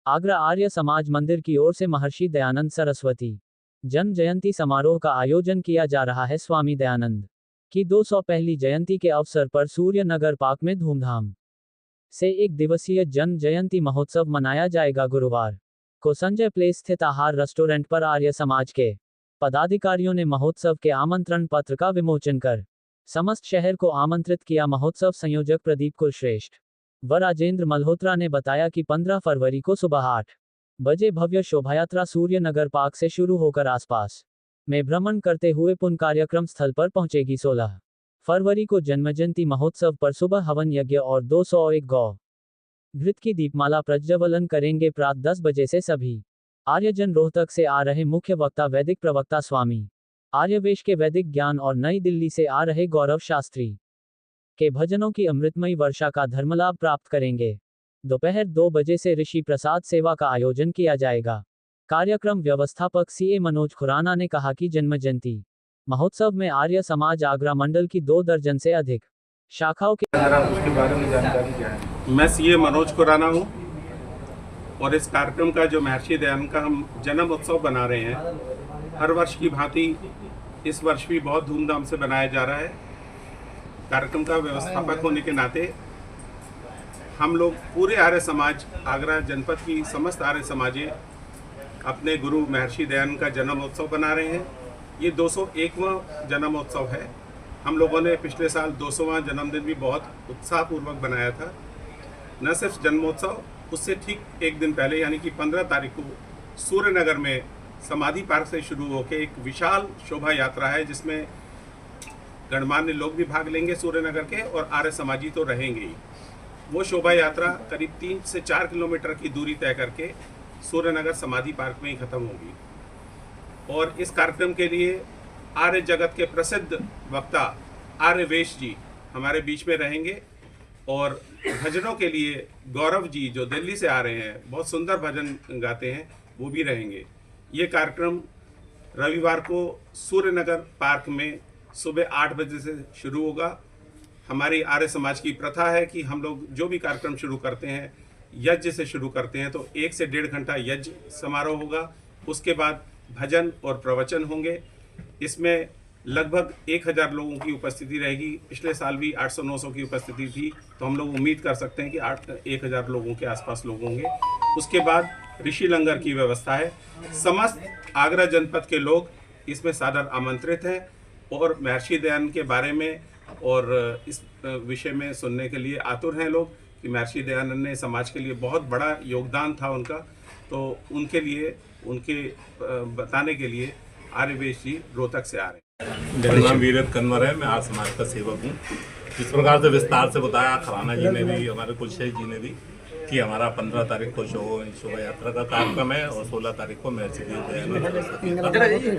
आगरा आर्य समाज मंदिर की ओर से महर्षि दयानंद सरस्वती जन्म जयंती समारोह का आयोजन किया जा रहा है। स्वामी दयानंद की 201वीं जयंती के अवसर पर सूर्य नगर पार्क में धूमधाम से एक दिवसीय जन्म जयंती महोत्सव मनाया जाएगा। गुरुवार को संजय प्लेस स्थित आहार रेस्टोरेंट पर आर्य समाज के पदाधिकारियों ने महोत्सव के आमंत्रण पत्र का विमोचन कर समस्त शहर को आमंत्रित किया। महोत्सव संयोजक प्रदीप कुलश्रेष्ठ व राजेंद्र मल्होत्रा ने बताया कि 15 फरवरी को सुबह 8 बजे भव्य शोभायात्रा सूर्य नगर पार्क से शुरू होकर आसपास में भ्रमण करते हुए पुनः कार्यक्रम स्थल पर पहुंचेगी। 16 फरवरी को जन्मजयंती महोत्सव पर सुबह हवन यज्ञ और 201 गौ घृत की दीपमाला प्रज्वलन करेंगे। प्रातः 10 बजे से सभी आर्यजन रोहतक से आ रहे मुख्य वक्ता वैदिक प्रवक्ता स्वामी आर्यवेश के वैदिक ज्ञान और नई दिल्ली से आ रहे गौरव शास्त्री के भजनों की अमृतमयी वर्षा का धर्मलाभ प्राप्त करेंगे। दोपहर 2 बजे से ऋषि प्रसाद सेवा का आयोजन किया जाएगा। कार्यक्रम व्यवस्थापक सीए मनोज खुराना ने कहा कि जन्मजयंती महोत्सव में आर्य समाज आगरा मंडल की 2 दर्जन से अधिक शाखाओं के उसके बारे में जानकारी क्या है? मैं सीए मनोज खुराना हूँ और इस कार्यक्रम का जो महर्षि दयानंद का हम जन्म उत्सव बना रहे हैं, हर वर्ष की भांति इस वर्ष भी बहुत धूमधाम से बनाया जा रहा है। कार्यक्रम का व्यवस्थापक होने के नाते हम लोग पूरे आर्य समाज आगरा जनपद की समस्त आर्य समाजे अपने गुरु महर्षि दयानंद का जन्मोत्सव बना रहे हैं। ये 201वां जन्मोत्सव है। हम लोगों ने पिछले साल 200वां जन्मदिन भी बहुत उत्साहपूर्वक बनाया था। न सिर्फ जन्मोत्सव, उससे ठीक एक दिन पहले यानी कि 15 तारीख को सूर्य नगर में समाधि पार्क से शुरू होकर एक विशाल शोभा यात्रा है, जिसमें गणमान्य लोग भी भाग लेंगे सूर्य नगर के, और आर्य समाजी तो रहेंगे ही। वो शोभा यात्रा करीब 3 से 4 किलोमीटर की दूरी तय करके सूर्य नगर समाधि पार्क में ही खत्म होगी। और इस कार्यक्रम के लिए आर्य जगत के प्रसिद्ध वक्ता आर्यवेश जी हमारे बीच में रहेंगे, और भजनों के लिए गौरव जी जो दिल्ली से आ रहे हैं, बहुत सुंदर भजन गाते हैं, वो भी रहेंगे। ये कार्यक्रम रविवार को सूर्य नगर पार्क में सुबह 8 बजे से शुरू होगा। हमारी आर्य समाज की प्रथा है कि हम लोग जो भी कार्यक्रम शुरू करते हैं, यज्ञ से शुरू करते हैं, तो 1 से 1.5 घंटा यज्ञ समारोह होगा। उसके बाद भजन और प्रवचन होंगे। इसमें लगभग 1000 लोगों की उपस्थिति रहेगी। पिछले साल भी 800-900 की उपस्थिति थी, तो हम लोग उम्मीद कर सकते हैं कि 1000 लोगों के आसपास लोग होंगे। उसके बाद ऋषि लंगर की व्यवस्था है। समस्त आगरा जनपद के लोग इसमें सादर आमंत्रित हैं और महर्षि दयानंद के बारे में और इस विषय में सुनने के लिए आतुर हैं लोग कि महर्षि दयानंद ने समाज के लिए बहुत बड़ा योगदान था उनका। तो उनके लिए, उनके बताने के लिए आर्यवेश जी रोहतक से आ रहे हैं। मेरा नाम वीरत कन्वर है, मैं आर्य समाज का सेवक हूँ। जिस प्रकार से विस्तार से बताया खुराना जी ने भी, हमारे कुलश्रेष्ठ जी ने भी, कि हमारा 15 तारीख को शोभा यात्रा का कार्यक्रम है और 16 तारीख को महर्षि दयानंद सरस्वती का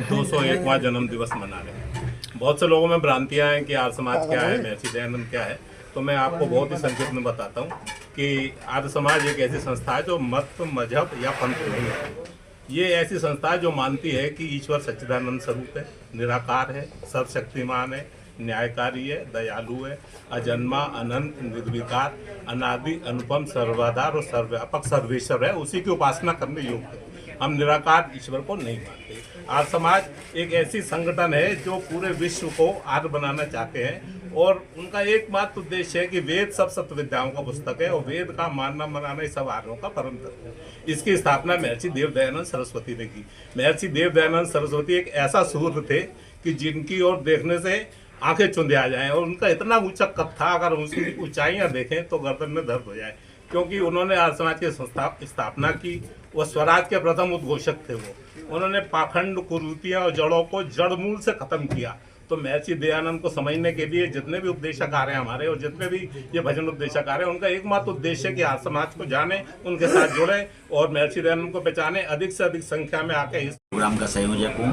201वां जन्म दिवस मना रहे हैं। बहुत से लोगों में भ्रांतियां हैं कि आर्य समाज क्या है, महर्षि दयानंद क्या है। तो मैं आपको बहुत ही संक्षिप्त में बताता हूँ कि आर्य समाज एक ऐसी संस्था है जो मत, मजहब या पंथ नहीं है। ये ऐसी संस्था है जो मानती है कि ईश्वर सच्चिदानंद स्वरूप है, निराकार है, सर्वशक्तिमान है, न्यायकारी है, दयालु है, अजन्मा, अनंत, निर्विकार, अनादि, अनुपम, सर्वाधार और सर्वव्यापक सर्वेश्वर है। उसी की उपासना करने योग्य है। हम निराकार ईश्वर को नहीं मानते। आर्य समाज एक ऐसी संगठन है जो पूरे विश्व को आर्य बनाना चाहते हैं, और उनका एकमात्र उद्देश्य है कि वेद सब सत्य विद्याओं का पुस्तक है और वेद का मानना मनाना ही सब आर्यों का परम धर्म है। इसकी स्थापना महर्षि देव दयानंद सरस्वती ने की। महर्षि देव दयानंद सरस्वती एक ऐसा सूर्य थे कि जिनकी ओर देखने से आंखें चुंधिया जाएं, और उनका इतना ऊंचा कद था, अगर उसकी ऊंचाइयां देखें तो गर्दन में दर्द हो जाए, क्योंकि उन्होंने आर्य समाज की स्थापना की। वो स्वराज के प्रथम उद्घोषक थे। उन्होंने पाखंड, कुरीतियां और जड़ों को जड़ मूल से खत्म किया। तो महर्षि दयानंद को समझने के लिए जितने भी उपदेशक आ रहे हैं हमारे, और जितने भी ये भजन उपदेशक आ रहे हैं, उनका एकमात्र उद्देश्य है कि आर्य समाज को जाने, उनके साथ जुड़े और महर्षि दयानंद को पहचाने। अधिक से अधिक संख्या में आके इस प्रोग्राम का संयोजक हूँ।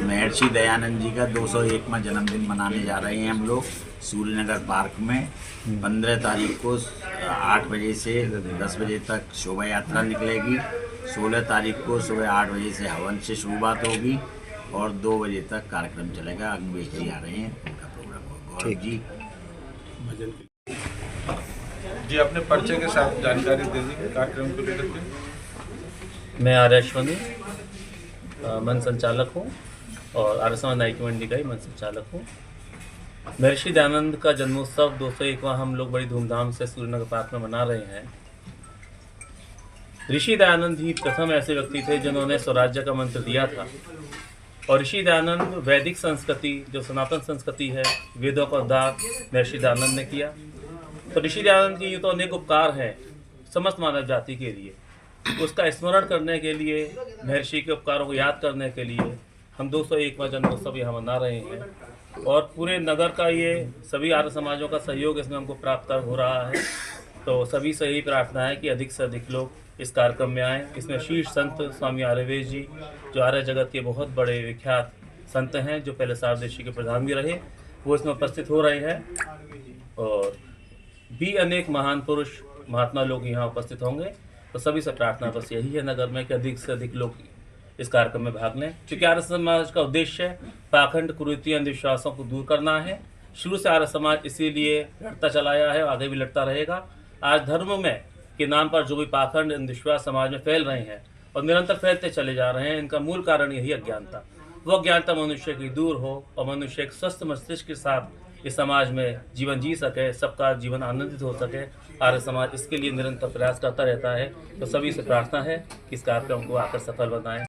महर्षि दयानंद जी का 201वां जन्मदिन मनाने जा रहे हैं हम लोग सूर्य नगर पार्क में। 15 तारीख को 8 बजे से 10 बजे तक शोभा यात्रा निकलेगी। 16 तारीख को सुबह 8 बजे से हवन से शुरुआत होगी और 2 बजे तक कार्यक्रम चलेगा। अग्निवेश जी आ रहे हैं, उनका प्रोग्राम होगा। गौरव जी भजन जी, अपने परिचय के साथ जानकारी दे दीजिए कार्यक्रम को लेकर के। मैं आर्य अश्वनी मन संचालक हूँ और आर्य समाज नायकी मंडी का ही मन संचालक हूँ। महर्षि दयानंद का जन्मोत्सव 201वां हम लोग बड़ी धूमधाम से सूर्यनगर पार्क में मना रहे हैं। ऋषि दयानंद ही प्रथम ऐसे व्यक्ति थे जिन्होंने स्वराज्य का मंत्र दिया था और ऋषि दयानंद वैदिक संस्कृति जो सनातन संस्कृति है, वेदों का उद्धार महर्षि दयानंद ने किया। तो ऋषि दयानंद की ये तो अनेक उपकार हैं समस्त मानव जाति के लिए। उसका स्मरण करने के लिए, महर्षि के उपकारों को याद करने के लिए हम 201वां जन्मोत्सव यहाँ मना रहे हैं और पूरे नगर का ये सभी आर्य समाजों का सहयोग इसमें हमको प्राप्त हो रहा है। तो सभी से यही प्रार्थना है कि अधिक से अधिक लोग इस कार्यक्रम में आएँ। इसमें शीर्ष संत स्वामी आर्यवेश जी जो आर्य जगत के बहुत बड़े विख्यात संत हैं, जो पहले सारदेशी के प्रधान भी रहे, वो इसमें उपस्थित हो रहे हैं और भी अनेक महान पुरुष महात्मा लोग यहाँ उपस्थित होंगे। तो सभी से प्रार्थना बस यही है नगर में कि अधिक से अधिक लोग इस कार्यक्रम में भाग लें, क्योंकि आर्य समाज का उद्देश्य पाखंड कुरीति अंधविश्वासों को दूर करना है। शुरू से आर्य समाज इसीलिए लड़ता चलाया है और आगे भी लड़ता रहेगा। आज धर्म में के नाम पर जो भी पाखंड अंधविश्वास समाज में फैल रहे हैं और निरंतर फैलते चले जा रहे हैं, इनका मूल कारण यही अज्ञानता। वो अज्ञानता मनुष्य की दूर हो और मनुष्य एक स्वस्थ मस्तिष्क के साथ इस समाज में जीवन जी सके, सबका जीवन आनंदित हो सके। आर्य समाज इसके लिए निरंतर प्रयास करता रहता है। तो सभी से प्रार्थना है कि इस कार्यक्रम को आकर सफल बनाएं।